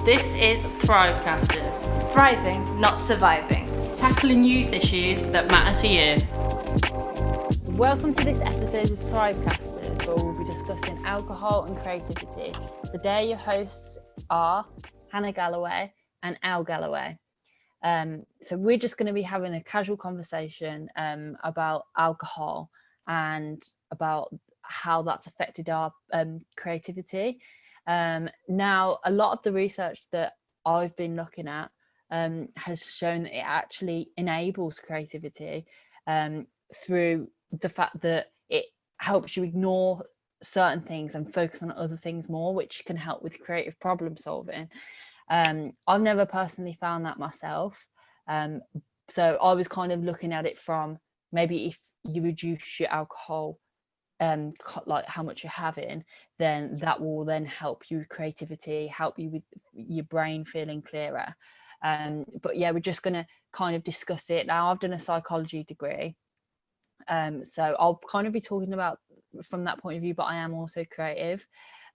This is ThriveCasters, Thriving, not surviving. tackling youth issues that matter to you. So welcome to this episode of ThriveCasters, where we'll be discussing alcohol and creativity. Today your hosts are Hannah Galloway and Al Galloway. So we're just going to be having a casual conversation about alcohol and about how that's affected our creativity. Now, a lot of the research that I've been looking at has shown that it actually enables creativity through the fact that it helps you ignore certain things and focus on other things more, which can help with creative problem solving. I've never personally found that myself. So I was kind of looking at it from maybe if you reduce your alcohol, like how much you're having, then that will then help you with creativity, help you with your brain feeling clearer. But yeah, we're just going to kind of discuss it. Now, I've done a psychology degree. So I'll kind of be talking about from that point of view, but I am also creative.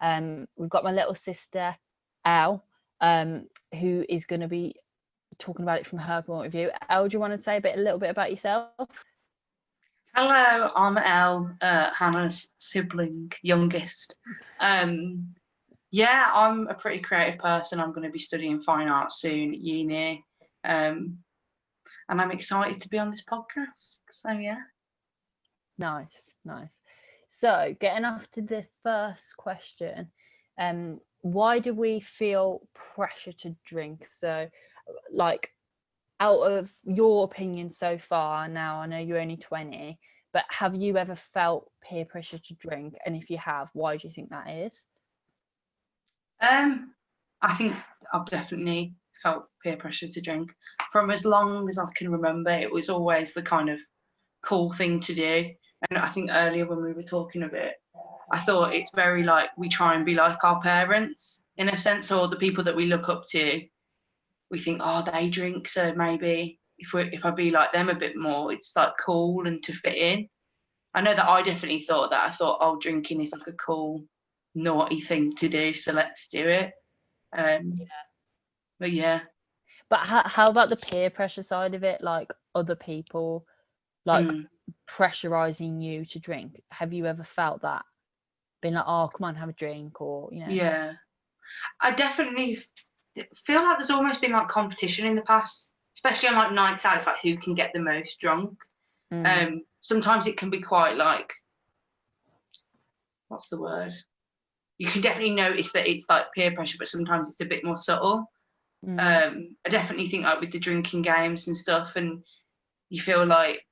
We've got my little sister, Al, who is going to be talking about it from her point of view. Elle, do you want to say a little bit about yourself? Hello, I'm Elle, Hannah's sibling, youngest. Yeah, I'm a pretty creative person. I'm going to be studying fine arts soon at uni, and I'm excited to be on this podcast. So yeah. Nice. So getting off to the first question, why do we feel pressure to drink? So like, out of your opinion so far, now I know you're only 20, but have you ever felt peer pressure to drink? And if you have, why do you think that is? I think I've definitely felt peer pressure to drink from as long as I can remember. It was always the kind of cool thing to do. And I think earlier when we were talking of it, I thought it's very like we try and be like our parents in a sense, or the people that we look up to. We think, oh, they drink, so maybe if I be like them a bit more, it's like cool and to fit in. I know that I definitely thought that. I thought, oh, drinking is like a cool, naughty thing to do, so let's do it. But yeah. But how about the peer pressure side of it? Like other people, like pressurizing you to drink. Have you ever felt that? Been like, oh, come on, have a drink, or Yeah, I definitely feel like there's almost been like competition in the past, especially on like nights out. It's like who can get the most drunk. Sometimes it can be quite like, what's the word? You can definitely notice that it's like peer pressure, but sometimes it's a bit more subtle. I definitely think like with the drinking games and stuff, and you feel like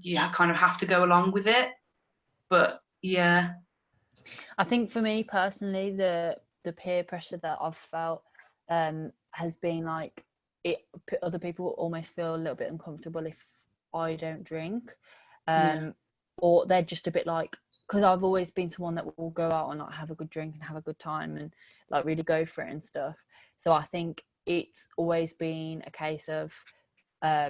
you kind of have to go along with it. But yeah, I think for me personally, the peer pressure that I've felt has been like other people almost feel a little bit uncomfortable if I don't drink, or they're just a bit like, because I've always been someone that will go out and like have a good drink and have a good time and like really go for it and stuff. So I think it's always been a case of I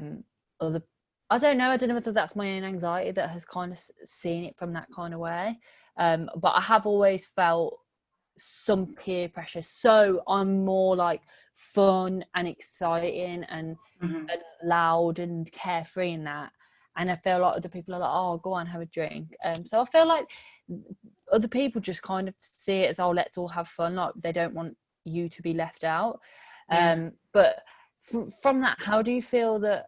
don't know whether that's my own anxiety that has kind of seen it from that kind of way, but I have always felt some peer pressure, so I'm more like fun and exciting and loud and carefree in that, and I feel like other people are like, oh, go on, have a drink. So I feel like other people just kind of see it as, oh, let's all have fun, like they don't want you to be left out. But from that, how do you feel that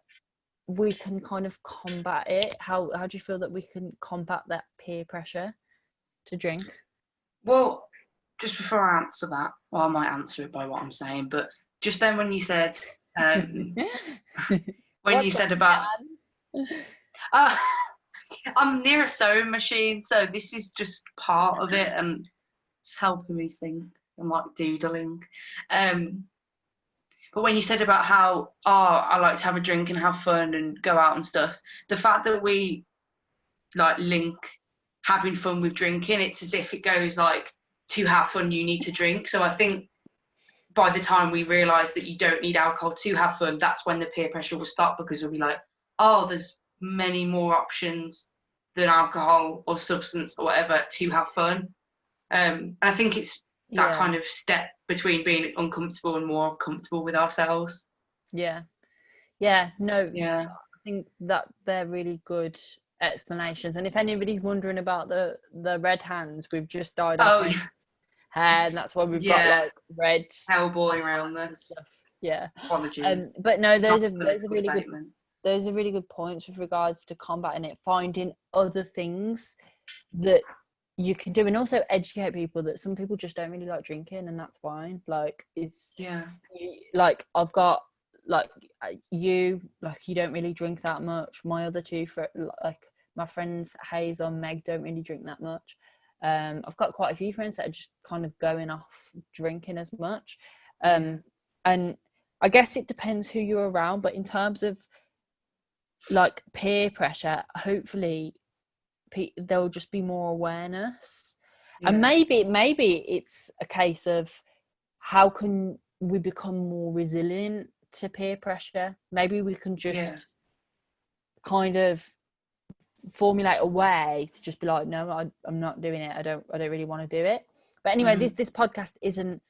we can kind of combat it? How do you feel that we can combat that peer pressure to drink? Well, just before I answer that, well, I might answer it by what I'm saying, but just then when you said about I'm near a sewing machine, so this is just part of it and it's helping me think. I'm like doodling. But when you said about how, I like to have a drink and have fun and go out and stuff, the fact that we like link having fun with drinking, it's as if it goes like, to have fun, you need to drink. So I think by the time we realise that you don't need alcohol to have fun, that's when the peer pressure will stop, because we'll be like, oh, there's many more options than alcohol or substance or whatever to have fun. And I think it's that kind of step between being uncomfortable and more comfortable with ourselves. No, I think that they're really good explanations. And if anybody's wondering about the red hands, we've just dyed our hair, and that's why we've got like red Hellboy around this. Apologies. But no, those are really good points with regards to combating it, finding other things that you can do, and also educate people that some people just don't really like drinking, and that's fine. Like it's like I've got like you don't really drink that much. My other two like my friends Hazel and Meg don't really drink that much. I've got quite a few friends that are just kind of going off drinking as much, and I guess it depends who you're around. But in terms of like peer pressure, hopefully there'll just be more awareness, and maybe it's a case of how can we become more resilient to peer pressure. Maybe we can just kind of formulate a way to just be like, no, I'm not doing it. I don't really want to do it. But anyway, this podcast isn't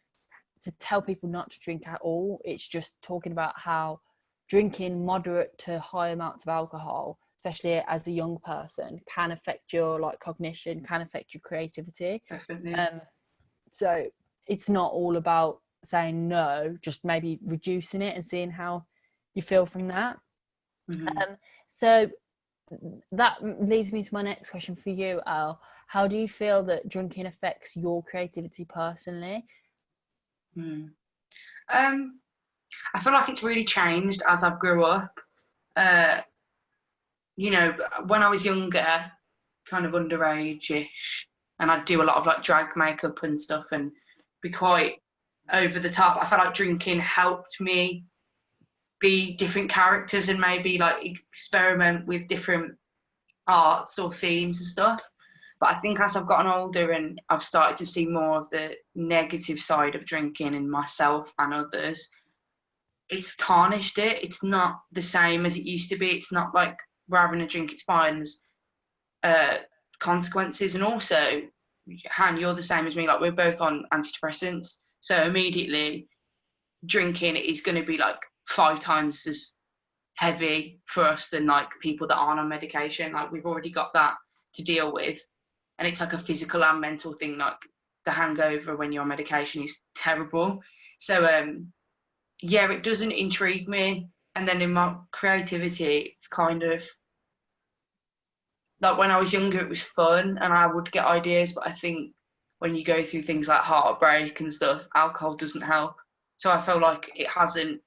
to tell people not to drink at all. It's just talking about how drinking moderate to high amounts of alcohol, especially as a young person, can affect your like cognition, can affect your creativity. Definitely. So it's not all about saying no, just maybe reducing it and seeing how you feel from that. So that leads me to my next question for you, Al. How do you feel that drinking affects your creativity personally? I feel like it's really changed as I've grew up. You know, when I was younger, kind of underage-ish, and I'd do a lot of like drag makeup and stuff and be quite over the top. I felt like drinking helped me be different characters and maybe like experiment with different arts or themes and stuff. But I think as I've gotten older and I've started to see more of the negative side of drinking in myself and others, it's tarnished it. It's not the same as it used to be. It's not like we're having a drink, it's fine. There's consequences. And also, Han, you're the same as me. Like, we're both on antidepressants. So immediately, drinking is going to be like 5 times as heavy for us than like people that aren't on medication. Like, we've already got that to deal with. And it's like a physical and mental thing. Like, the hangover when you're on medication is terrible. So, it doesn't intrigue me. And then in my creativity, it's kind of like when I was younger, it was fun and I would get ideas. But I think when you go through things like heartbreak and stuff, alcohol doesn't help. So I feel like it hasn't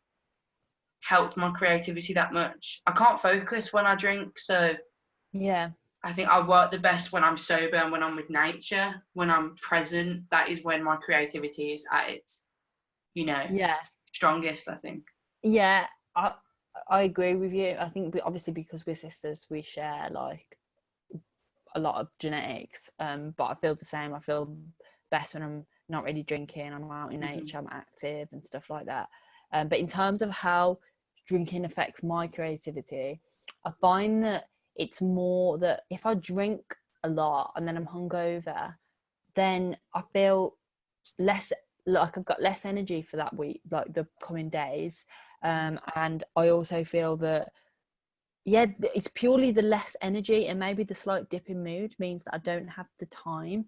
helped my creativity that much. I can't focus when I drink. So I think I work the best when I'm sober and when I'm with nature, when I'm present. That is when my creativity is at its, strongest, I think. Yeah, I agree with you. I think obviously because we're sisters, we share like a lot of genetics. But I feel the same. I feel best when I'm not really drinking. I'm out in nature. I'm active and stuff like that. But in terms of how drinking affects my creativity, I find that it's more that if I drink a lot and then I'm hungover, then I feel less like I've got less energy for that week, like the coming days. And I also feel that, it's purely the less energy and maybe the slight dip in mood means that I don't have the time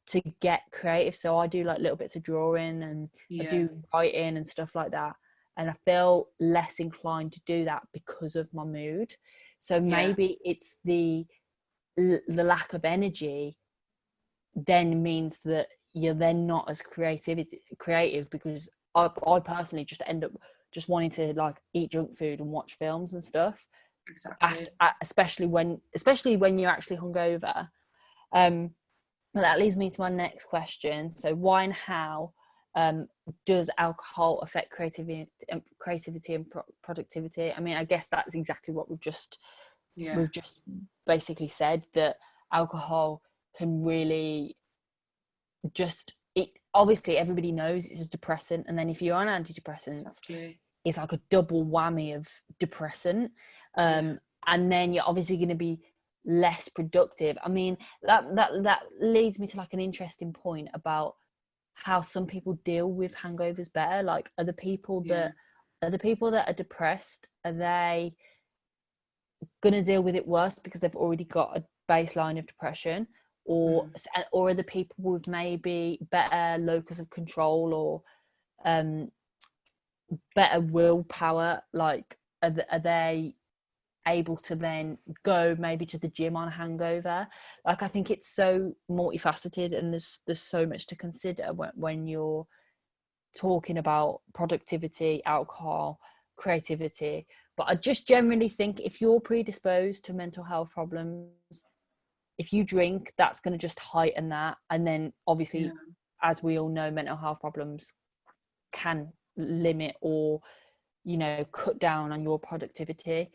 to get creative. So I do like little bits of drawing and I do writing and stuff like that. And I feel less inclined to do that because of my mood. So maybe it's the lack of energy then means that you're then not as creative because I personally just end up just wanting to like eat junk food and watch films and stuff. Exactly. Especially when you're actually hungover. But that leads me to my next question. So why and how does alcohol affect creativity and productivity? I mean, I guess that's exactly what we've just basically said, that alcohol can really obviously everybody knows it's a depressant, and then if you're on antidepressants, it's like a double whammy of depressant, and then you're obviously going to be less productive. I mean, that leads me to like an interesting point about how some people deal with hangovers better. Like, are the people Yeah. that are depressed, are they going to deal with it worse because they've already got a baseline of depression, or are the people with maybe better locus of control or better willpower, like are they able to then go maybe to the gym on a hangover? Like, I think it's so multifaceted, and there's so much to consider when you're talking about productivity, alcohol, creativity. But I just generally think if you're predisposed to mental health problems, if you drink, that's going to just heighten that. And then obviously, as we all know, mental health problems can limit or, you know, cut down on your productivity.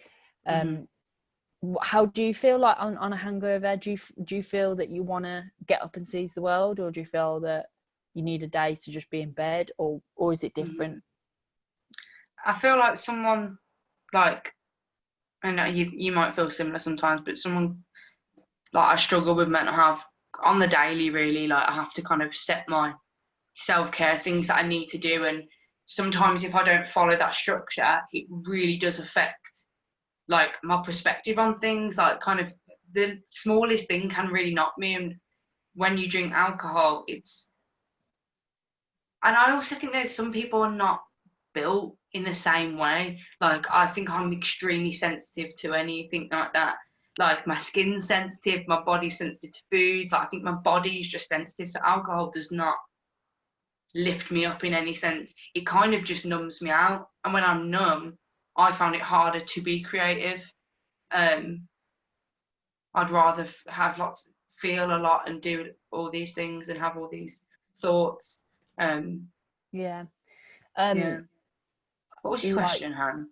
How do you feel like on a hangover? Do you feel that you want to get up and seize the world, or do you feel that you need a day to just be in bed, or is it different? I feel like someone, like, I know you might feel similar sometimes, but someone, like, I struggle with mental health on the daily, really. Like, I have to kind of set my self-care things that I need to do, and sometimes if I don't follow that structure, it really does affect, like, my perspective on things. Like, kind of the smallest thing can really knock me. And when you drink alcohol, and I also think there's some people are not built in the same way. Like, I think I'm extremely sensitive to anything like that. Like, my skin's sensitive, my body's sensitive to foods. Like, I think my body's just sensitive. So alcohol does not lift me up in any sense. It kind of just numbs me out. And when I'm numb, I found it harder to be creative. I'd rather feel a lot and do all these things and have all these thoughts. Yeah. What was your question, Han?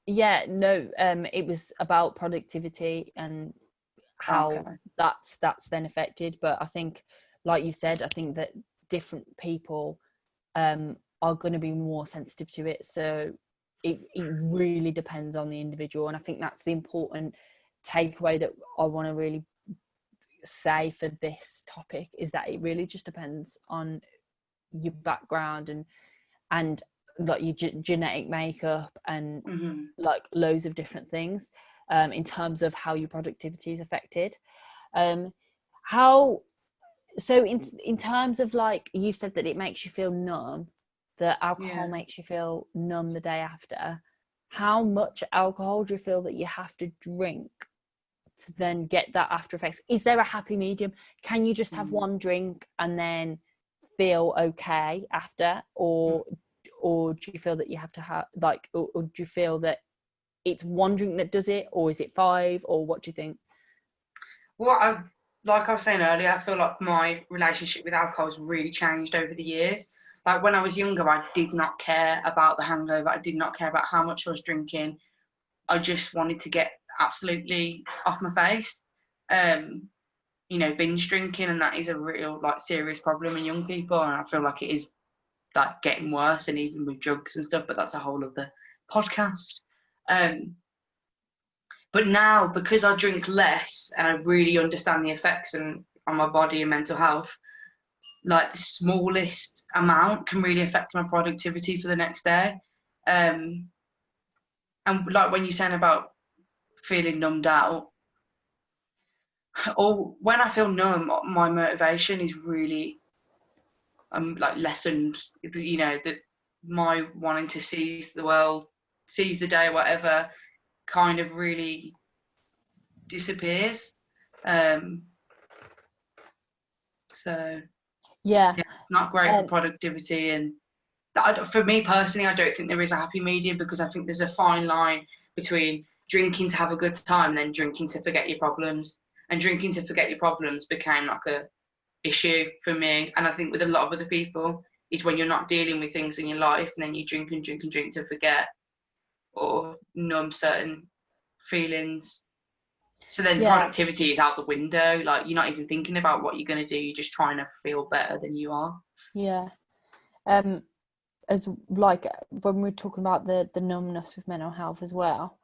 Yeah, no, it was about productivity and how that's then affected. But I think, like you said, I think that different people are going to be more sensitive to it. So it really depends on the individual. And I think that's the important takeaway that I want to really say for this topic, is that it really just depends on your background and like your genetic makeup and like loads of different things in terms of how your productivity is affected. So in terms of, like, you said that it makes you feel numb, that alcohol makes you feel numb the day after. How much alcohol do you feel that you have to drink to then get that after effects? Is there a happy medium? Can you just have one drink and then feel okay after, or do you feel that you have to have, like, or do you feel that it's one drink that does it, or is it five, or what do you think? Well, like I was saying earlier, I feel like my relationship with alcohol has really changed over the years. Like, when I was younger, I did not care about the hangover. I did not care about how much I was drinking. I just wanted to get absolutely off my face. You know, binge drinking, and that is a real, like, serious problem in young people. And I feel like it is, like, getting worse, and even with drugs and stuff, but that's a whole other podcast. But now, because I drink less and I really understand the effects on my body and mental health, like, the smallest amount can really affect my productivity for the next day. And like, when you're saying about feeling numbed out, or when I feel numb, my motivation is really like lessened. You know, that my wanting to seize the world, seize the day, whatever, kind of really disappears. So Yeah, it's not great for productivity. And for me personally, I don't think there is a happy medium, because I think there's a fine line between drinking to have a good time and then drinking to forget your problems. And drinking to forget your problems became like a issue for me, and I think with a lot of other people, is when you're not dealing with things in your life, and then you drink and drink and drink to forget or numb certain feelings. So then productivity is out the window. Like, you're not even thinking about what you're going to do, you're just trying to feel better than you are. As, like, when we're talking about the numbness with mental health as well,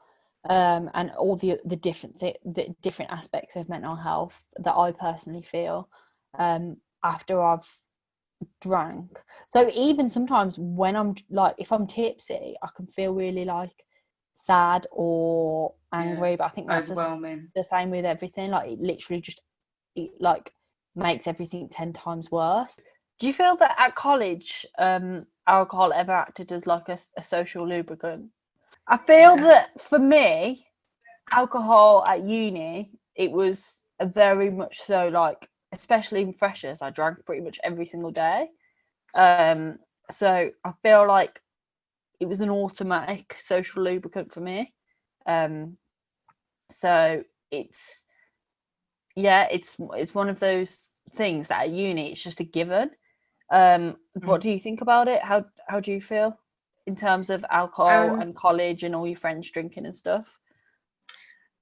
and all the different aspects of mental health that I personally feel, after I've drank. So even sometimes when I'm like, if I'm tipsy, I can feel really like sad or angry. But I think that's overwhelming. the same with everything. Like it literally just like makes everything 10 times worse. Do you feel that at college, alcohol ever acted as like a social lubricant? I feel that for me, alcohol at uni, it was a very much so like, especially in freshers, I drank pretty much every single day. So I feel like it was an automatic social lubricant for me. So it's it's one of those things that at uni it's just a given. What do you think about it? How do you feel in terms of alcohol and college and all your friends drinking and stuff?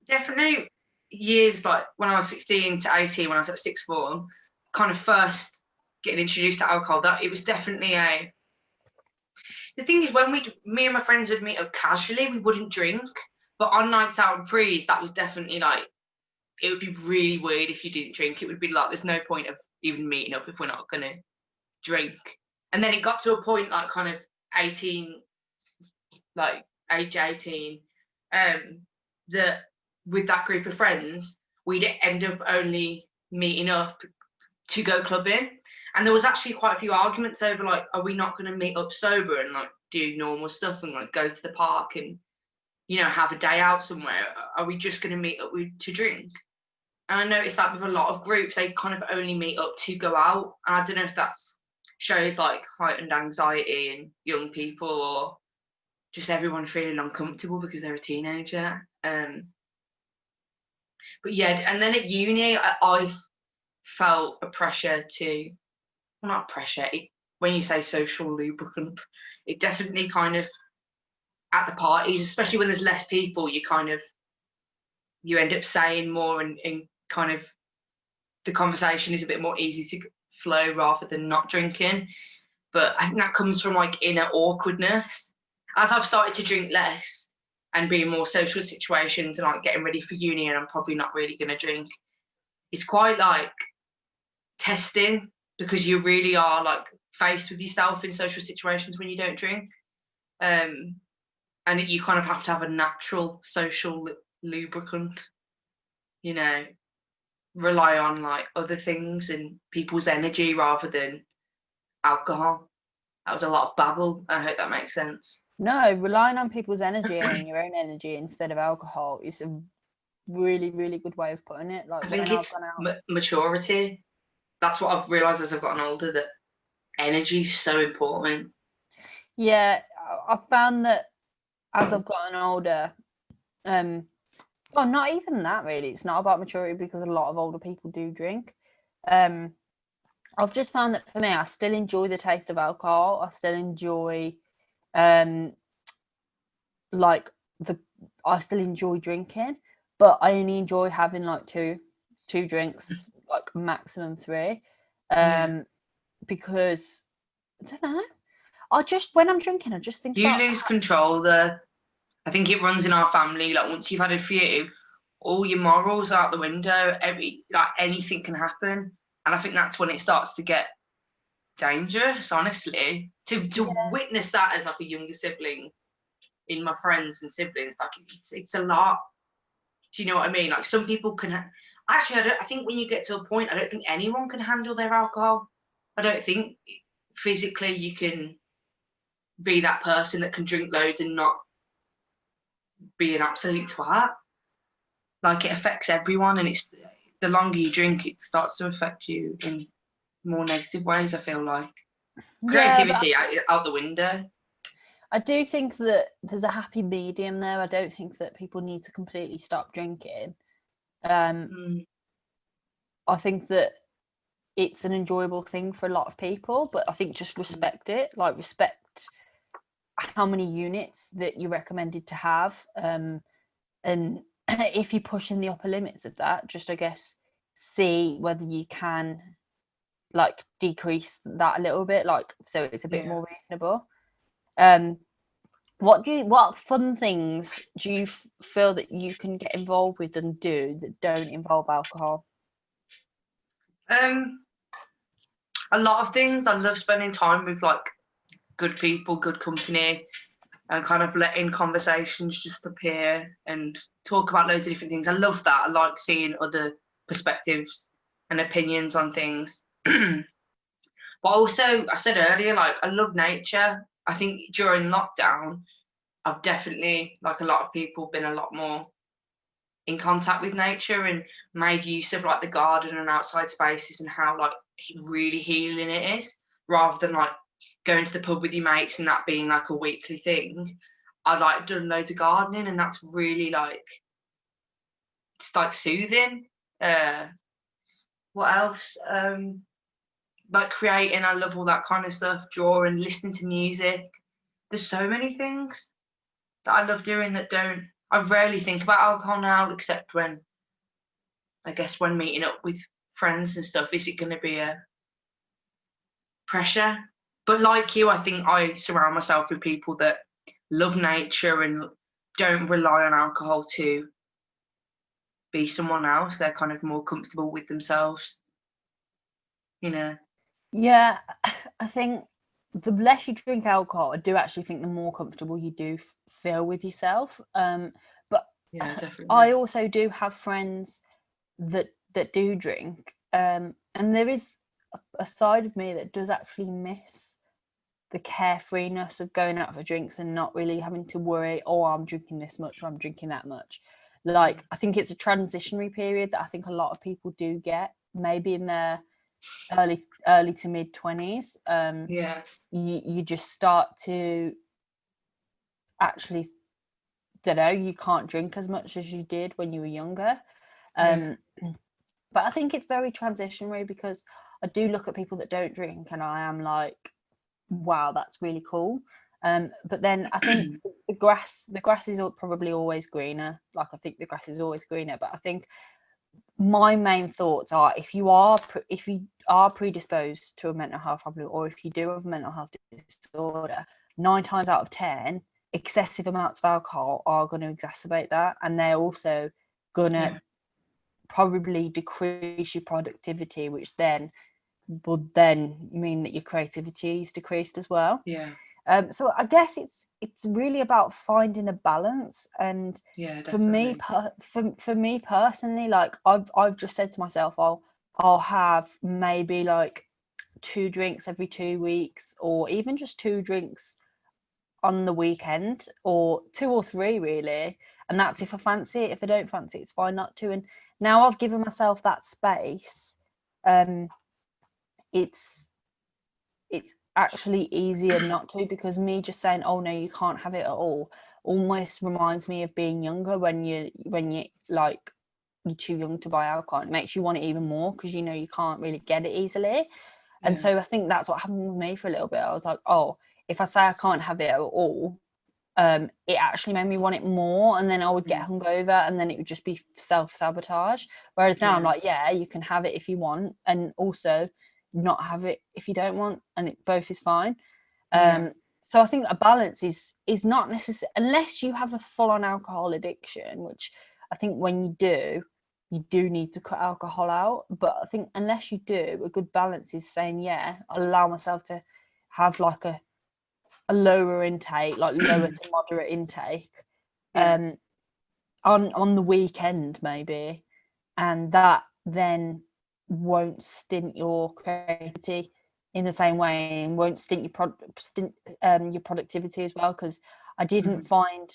Definitely years like when I was 16 to 18, when I was at sixth form, kind of first getting introduced to alcohol, that it was definitely the thing is, when me and my friends would meet up casually, we wouldn't drink, but on nights out and prees, that was definitely like, it would be really weird if you didn't drink. It would be like, there's no point of even meeting up if we're not gonna drink. And then it got to a point like kind of 18, like age 18, that with that group of friends, we'd end up only meeting up to go clubbing. And there was actually quite a few arguments over like, are we not going to meet up sober and like do normal stuff and like go to the park and, you know, have a day out somewhere? Are we just going to meet up to drink? And I noticed that with a lot of groups, they kind of only meet up to go out. And I don't know if that's shows like heightened anxiety in young people or just everyone feeling uncomfortable because they're a teenager. But yeah, and then at uni, I felt a pressure to, well, not pressure, when you say social lubricant, it definitely kind of, at the parties, especially when there's less people, you end up saying more and kind of the conversation is a bit more easy to flow rather than not drinking. But I think that comes from like inner awkwardness. As I've started to drink less and be in more social situations and like getting ready for uni and I'm probably not really going to drink, it's quite like testing because you really are like faced with yourself in social situations when you don't drink. And you kind of have to have a natural social lubricant, you know, rely on like other things and people's energy rather than alcohol. That was a lot of babble. I hope that makes sense. No, relying on people's energy and your own energy instead of alcohol is a really, really good way of putting it. Like I think it's maturity. That's what I've realised as I've gotten older, that energy is so important. Yeah, I've found that as I've gotten older, well, not even that really. It's not about maturity because a lot of older people do drink. I've just found that for me, I still enjoy the taste of alcohol. I still enjoy, I still enjoy drinking, but I only enjoy having like two drinks, like maximum three, because I don't know. When I'm drinking, I just think you lose control there. I think it runs in our family. Like once you've had a few, all your morals are out the window. Anything can happen, and I think that's when it starts to get dangerous. Honestly, to witness that as like a younger sibling in my friends and siblings, like it's a lot. Do you know what I mean? Like some people can. Actually, I think when you get to a point, I don't think anyone can handle their alcohol. I don't think physically you can be that person that can drink loads and not be an absolute twat. Like it affects everyone, and it's the longer you drink, it starts to affect you in more negative ways. I feel like creativity out the window. I do think that there's a happy medium there. I don't think that people need to completely stop drinking. I think that it's an enjoyable thing for a lot of people, but I think just respect it. Like respect how many units that you're recommended to have, and if you're pushing the upper limits of that, just I guess see whether you can like decrease that a little bit, like so it's a bit more reasonable. What fun things do you feel that you can get involved with and do that don't involve alcohol? a lot of things. I love spending time with like good people, good company, and kind of letting conversations just appear and talk about loads of different things. I love that. I like seeing other perspectives and opinions on things. But also, I said earlier, like I love nature. I think during lockdown, I've definitely, like a lot of people, been a lot more in contact with nature and made use of like the garden and outside spaces and how like really healing it is, rather than like going to the pub with your mates and that being like a weekly thing. I've like done loads of gardening and that's really like it's like soothing. What else? Like creating, I love all that kind of stuff, drawing, listening to music. There's so many things that I love doing that don't I rarely think about alcohol now, except when I guess when meeting up with friends and stuff. Is it going to be a pressure? But like you, I think I surround myself with people that love nature and don't rely on alcohol to be someone else. They're kind of more comfortable with themselves, you know. Yeah, I think the less you drink alcohol, I do actually think the more comfortable you do feel with yourself. But Yeah, definitely. I also do have friends that do drink, and there is a side of me that does actually miss the carefreeness of going out for drinks and not really having to worry, oh, I'm drinking this much or I'm drinking that much. Like, I think it's a transitionary period that I think a lot of people do get, maybe in their early to mid 20s. Yeah. You just start to actually, don't know, you can't drink as much as you did when you were younger. But I think it's very transitionary, because I do look at people that don't drink and I am like, wow, that's really cool. But then I think the grass is probably always greener. Like, I think the grass is always greener, but I think my main thoughts are, if you are predisposed to a mental health problem, or if you do have a mental health disorder, 9 times out of 10 excessive amounts of alcohol are going to exacerbate that, and they're also going to probably decrease your productivity, which then would then mean that your creativity is decreased as well. So I guess it's really about finding a balance. And for me personally, like I've just said to myself, I'll have maybe like 2 drinks every 2 weeks, or even just 2 drinks on the weekend, or 2 or 3 really. And that's if I fancy it. If I don't fancy it, it's fine not to. And now I've given myself that space, it's actually easier not to, because me just saying, oh no, you can't have it at all, almost reminds me of being younger, when you like, you're too young to buy alcohol. It makes you want it even more, because you know you can't really get it easily. And so I think that's what happened with me for a little bit. I was like, oh, if I say I can't have it at all, it actually made me want it more, and then I would get hungover, and then it would just be self-sabotage. Whereas now I'm like, yeah, you can have it if you want, and also not have it if you don't want, and it both is fine. So I think a balance is not necessary, unless you have a full-on alcohol addiction, which I think when you do need to cut alcohol out. But I think unless you do, a good balance is saying, yeah, I'll allow myself to have like a lower intake, like lower to moderate intake, on the weekend maybe, and that then won't stint your creativity in the same way, and won't stint your productivity as well. Because I didn't find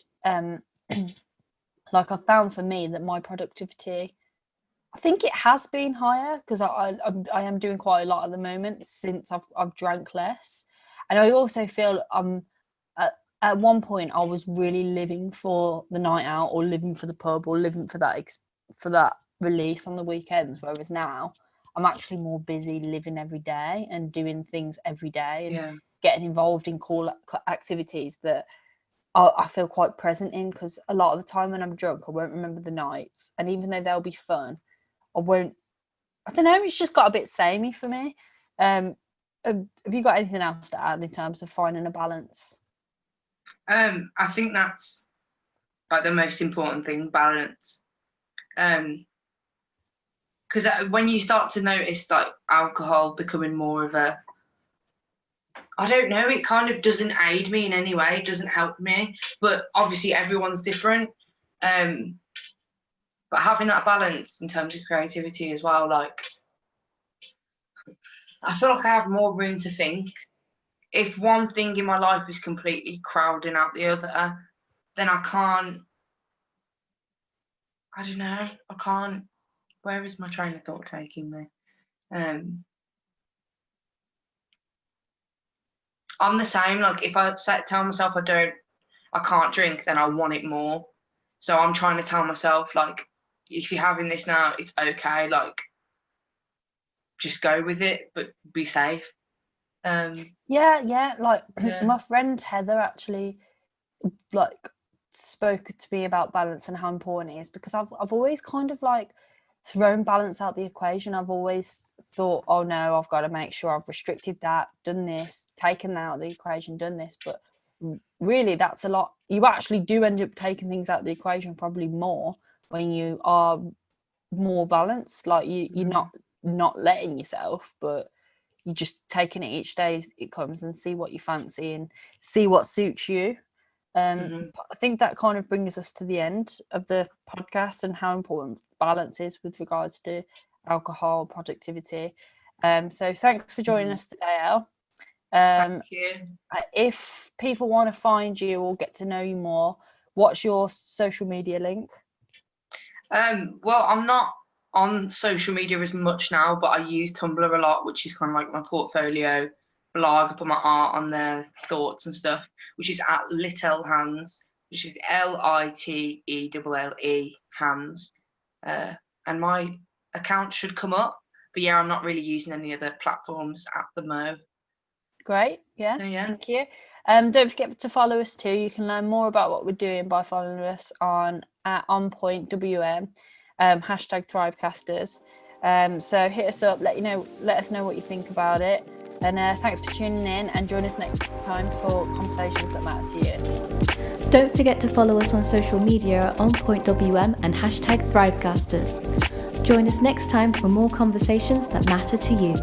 like, I found for me that my productivity, I think it has been higher, because I am doing quite a lot at the moment since I've drank less. And I also feel at one point I was really living for the night out, or living for the pub, or living for that release on the weekends, whereas now I'm actually more busy living every day and doing things every day, and getting involved in cool activities that I feel quite present in. Because a lot of the time when I'm drunk, I won't remember the nights, and even though they'll be fun, I don't know, it's just got a bit samey for me. Have you got anything else to add in terms of finding a balance? I think that's like the most important thing, balance. because when you start to notice like alcohol becoming more of a, I don't know, it kind of doesn't aid me in any way, it doesn't help me, but obviously everyone's different. But having that balance in terms of creativity as well, like I feel like I have more room to think. If one thing in my life is completely crowding out the other, then I don't know, where is my train of thought taking me? I'm the same, like if I tell myself I can't drink, then I want it more. So I'm trying to tell myself, like, if you're having this now, it's okay, like, just go with it, but be safe. Yeah, like my friend Heather actually like spoke to me about balance and how important it is, because I've always kind of like thrown balance out the equation. I've always thought, oh no, I've got to make sure I've restricted that, done this, taken that out of the equation, done this. But really, that's a lot. You actually do end up taking things out of the equation probably more when you are more balanced. Like you're not letting yourself, but you're just taking it each day as it comes and see what you fancy and see what suits you. I think that kind of brings us to the end of the podcast and how important balance is with regards to alcohol productivity. So thanks for joining us today, Elle. Thank you. If people want to find you or get to know you more, what's your social media link? Well, I'm not on social media as much now, but I use Tumblr a lot, which is kind of like my portfolio blog. I put my art on there, thoughts and stuff, which is at Little Hands, which is LITELLE hands. And my account should come up, but yeah, I'm not really using any other platforms at the mo. Great, yeah. Thank you. Don't forget to follow us too. You can learn more about what we're doing by following us on @onpointwm, hashtag ThriveCasters. So hit us up, let us know what you think about it. And thanks for tuning in, and join us next time for conversations that matter to you. Don't forget to follow us on social media at onpointwm and hashtag ThriveCasters. Join us next time for more conversations that matter to you.